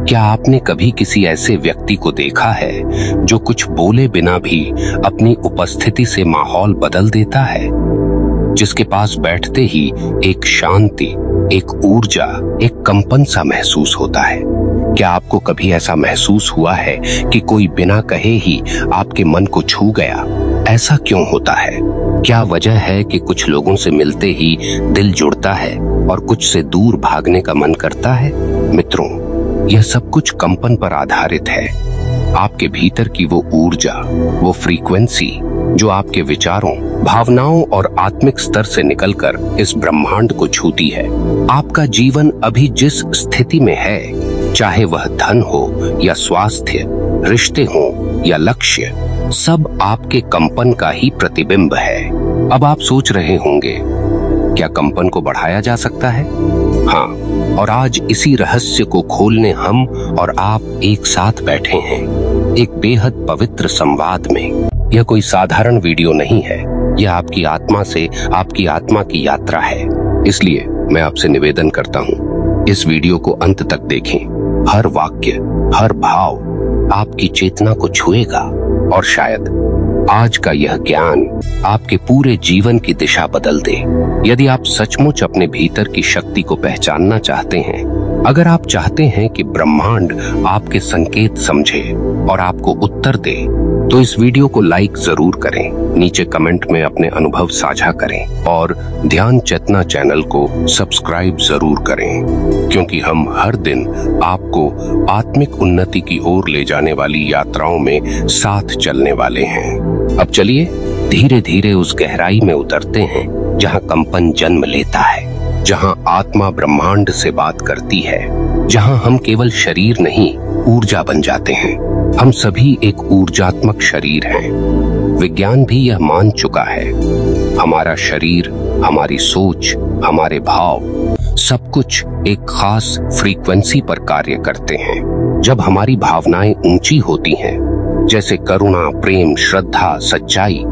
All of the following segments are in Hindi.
क्या आपने कभी किसी ऐसे व्यक्ति को देखा है जो कुछ बोले बिना भी अपनी उपस्थिति से माहौल बदल देता है, जिसके पास बैठते ही एक शांति, एक ऊर्जा, एक कंपन सा महसूस होता है? क्या आपको कभी ऐसा महसूस हुआ है कि कोई बिना कहे ही आपके मन को छू गया? ऐसा क्यों होता है? क्या वजह है कि कुछ लोगों से मिलते ही दिल जुड़ता है और कुछ से दूर भागने का मन करता है? मित्रों, यह सब कुछ कंपन पर आधारित है। आपके भीतर की वो ऊर्जा, वो फ्रीक्वेंसी जो आपके विचारों, भावनाओं और आत्मिक स्तर से निकलकर इस ब्रह्मांड को छूती है। आपका जीवन अभी जिस स्थिति में है, चाहे वह धन हो या स्वास्थ्य, रिश्ते हो या लक्ष्य, सब आपके कंपन का ही प्रतिबिंब है। अब आप सोच रहे होंगे, क्या कंपन को बढ़ाया जा सकता है? हाँ, और आज इसी रहस्य को खोलने हम और आप एक साथ बैठे हैं, एक बेहद पवित्र संवाद में। यह कोई साधारण वीडियो नहीं है, यह आपकी आत्मा से आपकी आत्मा की यात्रा है। इसलिए मैं आपसे निवेदन करता हूँ, इस वीडियो को अंत तक देखें। हर वाक्य, हर भाव आपकी चेतना को छुएगा और शायद आज का यह ज्ञान आपके पूरे जीवन की दिशा बदल दे। यदि आप सचमुच अपने भीतर की शक्ति को पहचानना चाहते हैं, अगर आप चाहते हैं कि ब्रह्मांड आपके संकेत समझे और आपको उत्तर दे, तो इस वीडियो को लाइक जरूर करें, नीचे कमेंट में अपने अनुभव साझा करें और ध्यान चेतना चैनल को सब्सक्राइब जरूर करें, क्योंकि हम हर दिन आपको आत्मिक उन्नति की ओर ले जाने वाली यात्राओं में साथ चलने वाले हैं। अब चलिए धीरे धीरे उस गहराई में उतरते हैं जहां कंपन जन्म लेता है, जहां आत्मा ब्रह्मांड से बात करती है, जहां हम केवल शरीर नहीं, ऊर्जा बन जाते हैं। हम सभी एक ऊर्जात्मक शरीर हैं। विज्ञान भी यह मान चुका है। हमारा शरीर, हमारी सोच, हमारे भाव, सब कुछ एक खास फ्रीक्वेंसी पर कार्य करते हैं। जब हमारी भावनाएं ऊंची होती हैं, जैसे करुणा, प्रेम, श्रद्धा, सच्चाई,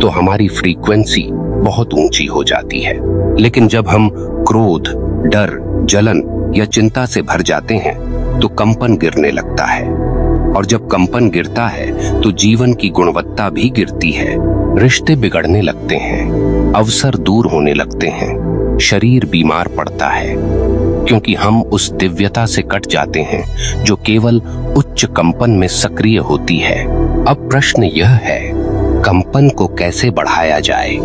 तो हमारी फ्रीक्वेंसी बहुत ऊंची हो जाती है। लेकिन जब हम क्रोध, डर, जलन या चिंता से भर जाते हैं, तो कंपन गिरने लगता है। और जब कंपन गिरता है, तो जीवन की गुणवत्ता भी गिरती है। रिश्ते बिगड़ने लगते हैं, अवसर दूर होने लगते हैं, शरीर बीमार पड़ता है, क्योंकि हम उस दिव्यता से कट जाते हैं जो केवल उच्च कंपन में सक्रिय होती है। अब प्रश्न यह है, कंपन को कैसे बढ़ाया जाए?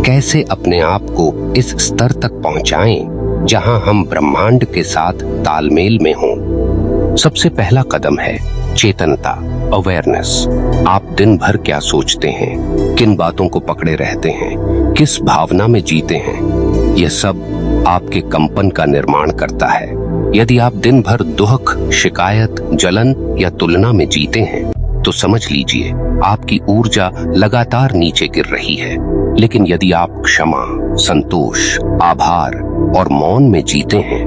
कैसे अपने आप को इस स्तर तक पहुंचाएं जहां हम ब्रह्मांड के साथ तालमेल में हों? सबसे पहला कदम है चेतनता, अवेयरनेस। आप दिन भर क्या सोचते हैं, किन बातों को पकड़े रहते हैं, किस भावना में जीते हैं, यह सब आपके कंपन का निर्माण करता है। यदि आप दिन भर दुख, शिकायत, जलन या तुलना में जीते हैं, तो समझ लीजिए आपकी ऊर्जा लगातार नीचे गिर रही है। लेकिन यदि आप क्षमा, संतोष, आभार और मौन में जीते हैं,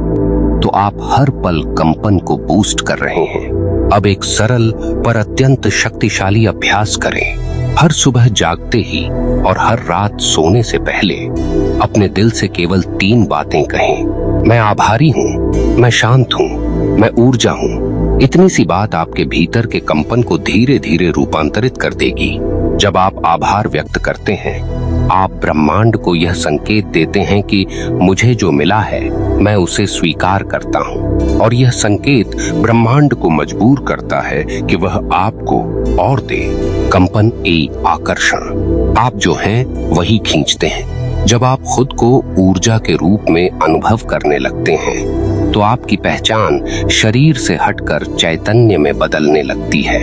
तो आप हर पल कंपन को बूस्ट कर रहे हैं। अब एक सरल पर अत्यंत शक्तिशाली अभ्यास करें। हर सुबह जागते ही और हर रात सोने से पहले अपने दिल से केवल 3 बातें कहें। मैं आभारी हूँ, मैं शांत हूँ, मैं ऊर्जा हूँ। इतनी सी बात आपके भीतर के कंपन को धीरे धीरे रूपांतरित कर देगी। जब आप आभार व्यक्त करते हैं, आप ब्रह्मांड को यह संकेत देते हैं कि मुझे जो मिला है, मैं उसे स्वीकार करता हूँ। और यह संकेत ब्रह्मांड को मजबूर करता है कि वह आपको और दे। कंपन ए आकर्षण। आप जो हैं वही खींचते हैं। जब आप खुद को ऊर्जा के रूप में अनुभव करने लगते हैं, तो आपकी पहचान शरीर से हटकर चैतन्य में बदलने लगती है।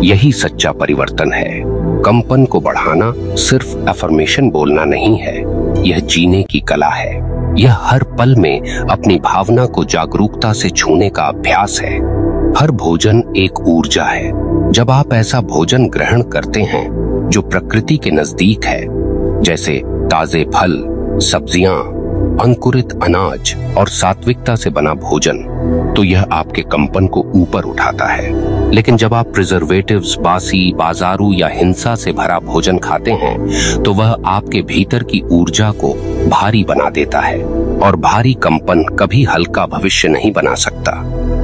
यही सच्चा परिवर्तन है। कंपन को बढ़ाना सिर्फ अफर्मेशन बोलना नहीं है, यह जीने की कला है। यह हर पल में अपनी भावना को जागरूकता से छूने का अभ्यास है। हर भोजन एक ऊर्जा है। जब आप ऐसा भोजन ग्रहण करते हैं जो प्रकृति के नजदीक है, जैसे ताजे फल, सब्जियां, अंकुरित अनाज और सात्विकता से बना भोजन, तो यह आपके कंपन को ऊपर उठाता है। लेकिन जब आप प्रिजर्वेटिव्स, बासी, बाजारू या हिंसा से भरा भोजन खाते हैं, तो वह आपके भीतर की ऊर्जा को भारी बना देता है। और भारी कंपन कभी हल्का भविष्य नहीं बना सकता।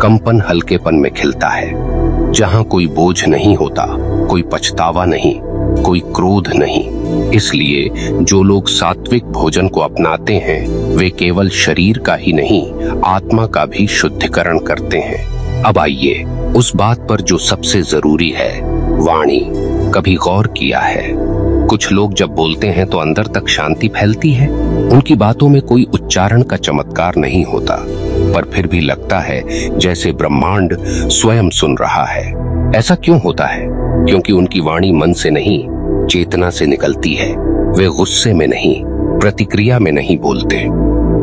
कंपन हल्केपन में खिलता है, जहां कोई बोझ नहीं होता, कोई पछतावा नहीं, कोई क्रोध नहीं। इसलिए जो लोग सात्विक भोजन को अपनाते हैं वे केवल शरीर का ही नहीं, आत्मा का भी शुद्धिकरण करते हैं। अब आइए उस बात पर जो सबसे जरूरी है, वाणी। कभी गौर किया है, कुछ लोग जब बोलते हैं तो अंदर तक शांति फैलती है। उनकी बातों में कोई उच्चारण का चमत्कार नहीं होता, पर फिर भी लगता है जैसे ब्रह्मांड स्वयं सुन रहा है। ऐसा क्यों होता है? क्योंकि उनकी वाणी मन से नहीं, चेतना से निकलती है। वे गुस्से में नहीं, प्रतिक्रिया में नहीं बोलते,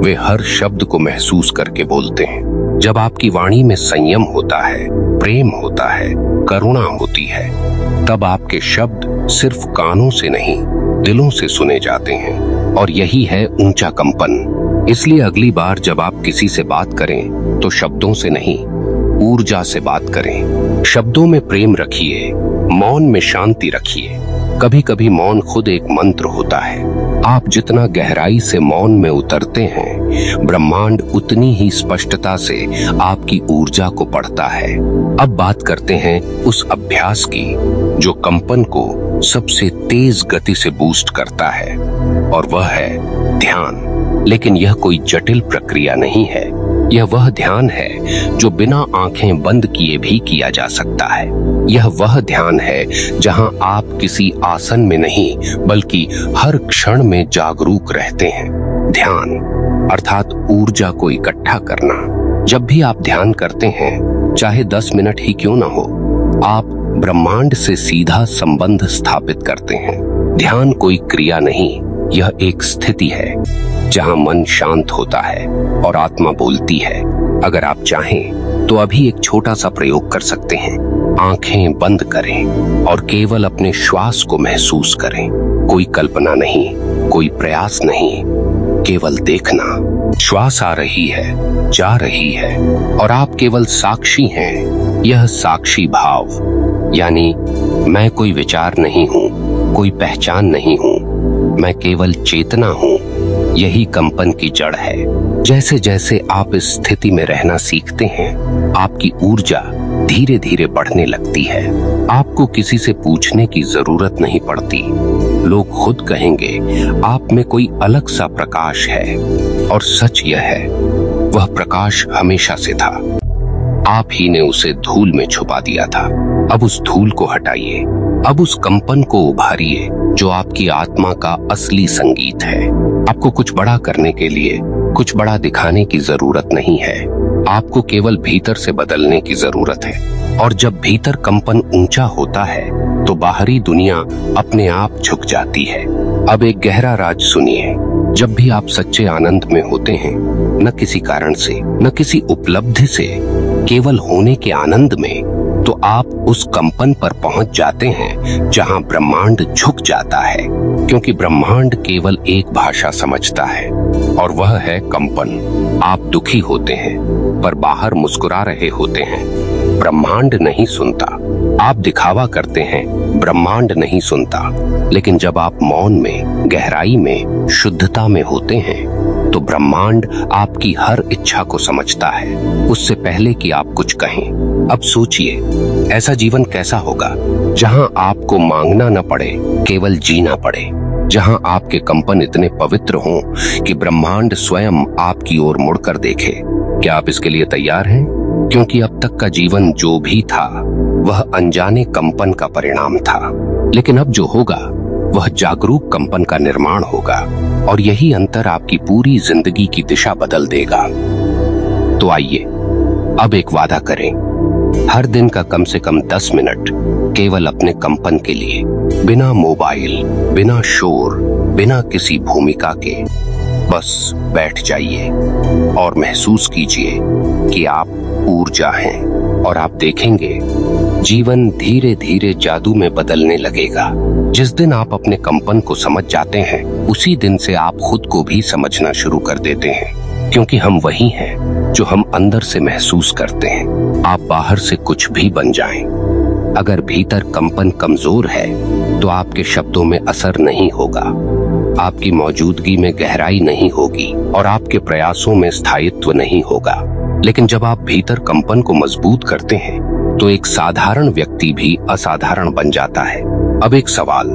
वे हर शब्द को महसूस करके बोलते हैं। जब आपकी वाणी में संयम होता है, प्रेम होता है, करुणा होती है, तब आपके शब्द सिर्फ कानों से नहीं, दिलों से सुने जाते हैं। और यही है ऊंचा कंपन। इसलिए अगली बार जब आप किसी से बात करें तो शब्दों से नहीं, ऊर्जा से बात करें। शब्दों में प्रेम रखिए, मौन में शांति रखिए। कभी कभी मौन खुद एक मंत्र होता है। आप जितना गहराई से मौन में उतरते हैं, ब्रह्मांड उतनी ही स्पष्टता से आपकी ऊर्जा को पढ़ता है। अब बात करते हैं उस अभ्यास की जो कंपन को सबसे तेज गति से बूस्ट करता है, और वह है ध्यान। लेकिन यह कोई जटिल प्रक्रिया नहीं है। यह वह ध्यान है जो बिना आंखें बंद किए भी किया जा सकता है। यह वह ध्यान है जहां आप किसी आसन में नहीं, बल्कि हर क्षण में जागरूक रहते हैं। ध्यान अर्थात ऊर्जा को इकट्ठा करना। जब भी आप ध्यान करते हैं, चाहे 10 मिनट ही क्यों ना हो, आप ब्रह्मांड से सीधा संबंध स्थापित करते हैं। ध्यान कोई क्रिया नहीं, यह एक स्थिति है जहां मन शांत होता है और आत्मा बोलती है। अगर आप चाहें तो अभी एक छोटा सा प्रयोग कर सकते हैं। आंखें बंद करें और केवल अपने श्वास को महसूस करें। कोई कल्पना नहीं, कोई प्रयास नहीं, केवल देखना। श्वास आ रही है, जा रही है, और आप केवल साक्षी हैं। यह साक्षी भाव, यानी मैं कोई विचार नहीं हूं, कोई पहचान नहीं हूं, मैं केवल चेतना हूं। यही कंपन की जड़ है। जैसे जैसे आप इस स्थिति में रहना सीखते हैं, आपकी ऊर्जा धीरे धीरे बढ़ने लगती है। आपको किसी से पूछने की जरूरत नहीं पड़ती। लोग खुद कहेंगे आप में कोई अलग सा प्रकाश है, और सच यह है, वह प्रकाश हमेशा से था। आप ही ने उसे धूल में छुपा दिया था। अब उस धूल को हटाइए, अब उस कंपन को उभारिए जो आपकी आत्मा का असली संगीत है। आपको कुछ बड़ा करने के लिए, कुछ बड़ा दिखाने की जरूरत नहीं है। आपको केवल भीतर से बदलने की जरूरत है। और जब भीतर कंपन ऊंचा होता है तो बाहरी दुनिया अपने आप झुक जाती है। अब एक गहरा राज सुनिए। जब भी आप सच्चे आनंद में होते हैं, न किसी कारण से, न किसी उपलब्धि से, केवल होने के आनंद में, तो आप उस कंपन पर पहुंच जाते हैं जहां ब्रह्मांड झुक जाता है। क्योंकि ब्रह्मांड केवल एक भाषा समझता है, और वह है कंपन। आप दुखी होते हैं पर बाहर मुस्कुरा रहे होते हैं, ब्रह्मांड नहीं सुनता। आप दिखावा करते हैं, ब्रह्मांड नहीं सुनता। लेकिन जब आप मौन में, गहराई में, शुद्धता में होते हैं, तो ब्रह्मांड आपकी हर इच्छा को समझता है, उससे पहले कि आप कुछ कहें। अब सोचिए, ऐसा जीवन कैसा होगा जहां आपको मांगना न पड़े, केवल जीना पड़े। जहां आपके कंपन इतने पवित्र हों कि ब्रह्मांड स्वयं आपकी ओर मुड़कर देखे। क्या आप इसके लिए तैयार हैं? क्योंकि अब तक का जीवन जो भी था वह अनजाने कंपन का परिणाम था, लेकिन अब जो होगा वह जागरूक कंपन का निर्माण होगा, और यही अंतर आपकी पूरी जिंदगी की दिशा बदल देगा। तो आइए अब एक वादा करें, हर दिन का कम से कम 10 मिनट केवल अपने कंपन के लिए, बिना मोबाइल, बिना शोर, बिना किसी भूमिका के, बस बैठ जाइए और महसूस कीजिए कि आप ऊर्जा हैं। और आप देखेंगे जीवन धीरे धीरे जादू में बदलने लगेगा। जिस दिन आप अपने कंपन को समझ जाते हैं, उसी दिन से आप खुद को भी समझना शुरू कर देते हैं। क्योंकि हम वही हैं जो हम अंदर से महसूस करते हैं। आप बाहर से कुछ भी बन जाएं, अगर भीतर कंपन कमजोर है तो आपके शब्दों में असर नहीं होगा, आपकी मौजूदगी में गहराई नहीं होगी, और आपके प्रयासों में स्थायित्व नहीं होगा। लेकिन जब आप भीतर कंपन को मजबूत करते हैं तो एक साधारण व्यक्ति भी असाधारण बन जाता है। अब एक सवाल,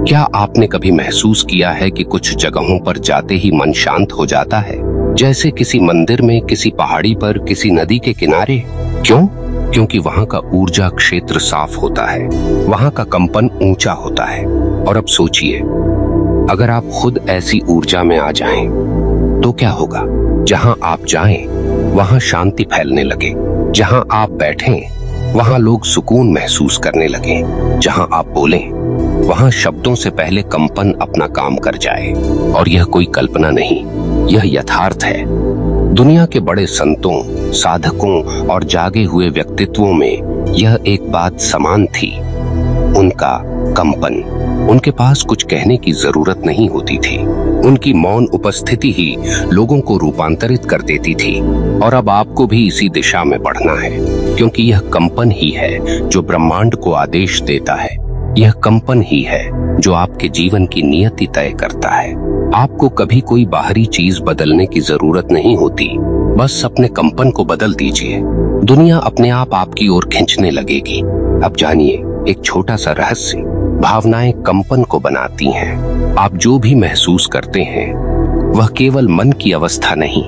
क्या आपने कभी महसूस किया है कि कुछ जगहों पर जाते ही मन शांत हो जाता है, जैसे किसी मंदिर में, किसी पहाड़ी पर, किसी नदी के किनारे? क्यों? क्योंकि वहां का ऊर्जा क्षेत्र साफ होता है, वहां का कंपन ऊंचा होता है। और अब सोचिए, अगर आप खुद ऐसी ऊर्जा में आ जाएं, तो क्या होगा? जहां आप जाएं, वहां शांति फैलने लगे। जहां आप बैठें, वहां लोग सुकून महसूस करने लगे। जहां आप बोलें, वहां शब्दों से पहले कंपन अपना काम कर जाए। और यह कोई कल्पना नहीं, यह यथार्थ है। दुनिया के बड़े संतों, साधकों और जागे हुए व्यक्तित्वों में यह एक बात समान थी, उनका कंपन। उनके पास कुछ कहने की जरूरत नहीं होती थी, उनकी मौन उपस्थिति ही लोगों को रूपांतरित कर देती थी। और अब आपको भी इसी दिशा में बढ़ना है, क्योंकि यह कंपन ही है जो ब्रह्मांड को आदेश देता है। यह कंपन ही है जो आपके जीवन की नियति तय करता है। आपको कभी कोई बाहरी चीज बदलने की जरूरत नहीं होती, बस अपने कंपन को बदल दीजिए। दुनिया अपने आप आपकी ओर खींचने लगेगी। अब जानिए एक छोटा सा रहस्य, भावनाएं कंपन को बनाती हैं। आप जो भी महसूस करते हैं वह केवल मन की अवस्था नहीं,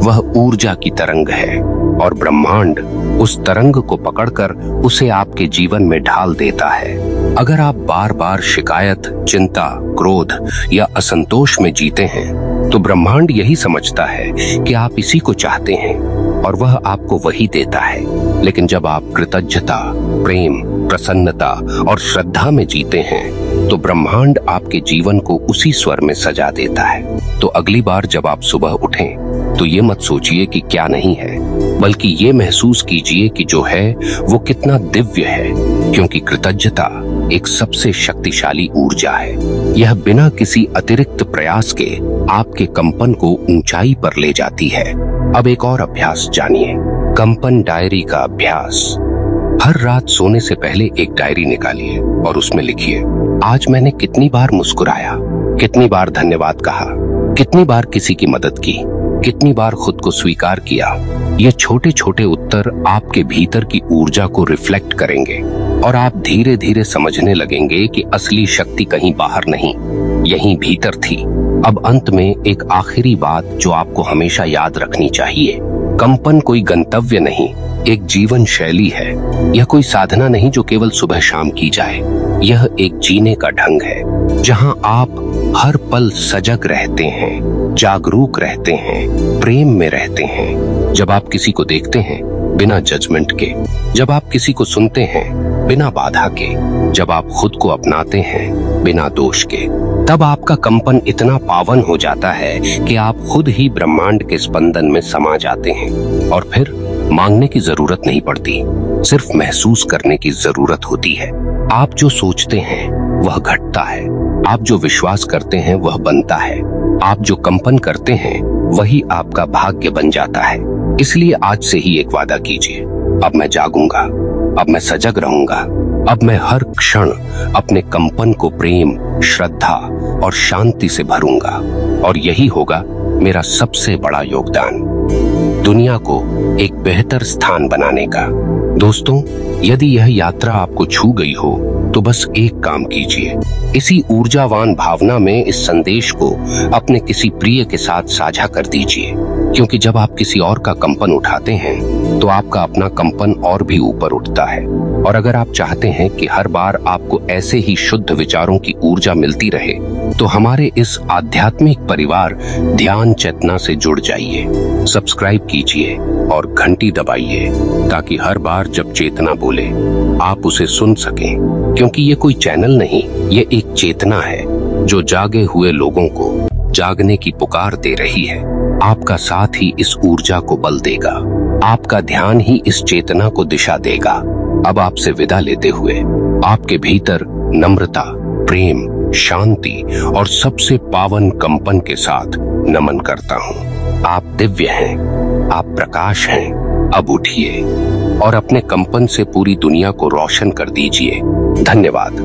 वह ऊर्जा की तरंग है। और ब्रह्मांड उस तरंग को पकड़कर उसे आपके जीवन में ढाल देता है। अगर आप बार बार शिकायत, चिंता, क्रोध या असंतोष में जीते हैं, तो ब्रह्मांड यही समझता है कि आप इसी को चाहते हैं और वह आपको वही देता है। लेकिन जब आप कृतज्ञता, प्रेम, प्रसन्नता और श्रद्धा में जीते हैं, तो ब्रह्मांड आपके जीवन को उसी स्वर में सजा देता है। तो अगली बार जब आप सुबह उठें, तो ये मत सोचिए कि क्या नहीं है, बल्कि ये महसूस कीजिए कि जो है वो कितना दिव्य है, क्योंकि कृतज्ञता एक सबसे शक्तिशाली ऊर्जा है। यह बिना किसी अतिरिक्त प्रयास के आपके कंपन को ऊंचाई पर ले जाती है। अब एक और अभ्यास जानिए, कंपन डायरी का अभ्यास। हर रात सोने से पहले एक डायरी निकालिए और उसमें लिखिए, आज मैंने कितनी बार मुस्कुराया, कितनी बार धन्यवाद कहा, कितनी बार किसी की मदद की, कितनी बार खुद को स्वीकार किया। ये छोटे छोटे उत्तर आपके भीतर की ऊर्जा को रिफ्लेक्ट करेंगे और आप धीरे धीरे समझने लगेंगे कि असली शक्ति कहीं बाहर नहीं, यहीं भीतर थी। अब अंत में एक आखिरी बात जो आपको हमेशा याद रखनी चाहिए, कंपन कोई गंतव्य नहीं, एक जीवन शैली है। यह कोई साधना नहीं जो केवल सुबह शाम की जाए। यह एक जीने का ढंग है जहां आप हर पल सजग रहते हैं, जागरूक रहते हैं, प्रेम में रहते हैं। जब आप किसी को देखते हैं बिना जजमेंट के, जब आप किसी को सुनते हैं बिना बाधा के, जब आप खुद को अपनाते हैं बिना दोष के, तब आपका कंपन इतना पावन हो जाता है कि आप खुद ही ब्रह्मांड के स्पंदन में समा जाते हैं। और फिर मांगने की जरूरत नहीं पड़ती, सिर्फ महसूस करने की जरूरत होती है। आप जो सोचते हैं वह घटता है, आप जो विश्वास करते हैं वह बनता है, आप जो कंपन करते हैं वही आपका भाग्य बन जाता है। इसलिए आज से ही एक वादा कीजिए, अब मैं जागूंगा, अब मैं सजग रहूंगा, अब मैं हर क्षण अपने कंपन को प्रेम, श्रद्धा और शांति से भरूंगा। और यही होगा मेरा सबसे बड़ा योगदान, दुनिया को एक बेहतर स्थान बनाने का। दोस्तों, यदि यह यात्रा आपको छू गई हो तो बस एक काम कीजिए, इसी ऊर्जावान भावना में इस संदेश को अपने किसी प्रिय के साथ साझा कर दीजिए, क्योंकि जब आप किसी और का कंपन उठाते हैं तो आपका अपना कंपन और भी ऊपर उठता है। और अगर आप चाहते हैं कि हर बार आपको ऐसे ही शुद्ध विचारों की ऊर्जा मिलती रहे, तो हमारे इस आध्यात्मिक परिवार ध्यान चेतना से जुड़ जाइए। सब्सक्राइब कीजिए और घंटी दबाइए ताकि हर बार जब चेतना बोले आप उसे सुन सकें, क्योंकि ये कोई चैनल नहीं, ये एक चेतना है जो जागे हुए लोगों को जागने की पुकार दे रही है। आपका साथ ही इस ऊर्जा को बल देगा, आपका ध्यान ही इस चेतना को दिशा देगा। अब आपसे विदा लेते हुए आपके भीतर नम्रता, प्रेम, शांति और सबसे पावन कंपन के साथ नमन करता हूँ। आप दिव्य हैं, आप प्रकाश हैं। अब उठिए और अपने कंपन से पूरी दुनिया को रोशन कर दीजिए। धन्यवाद।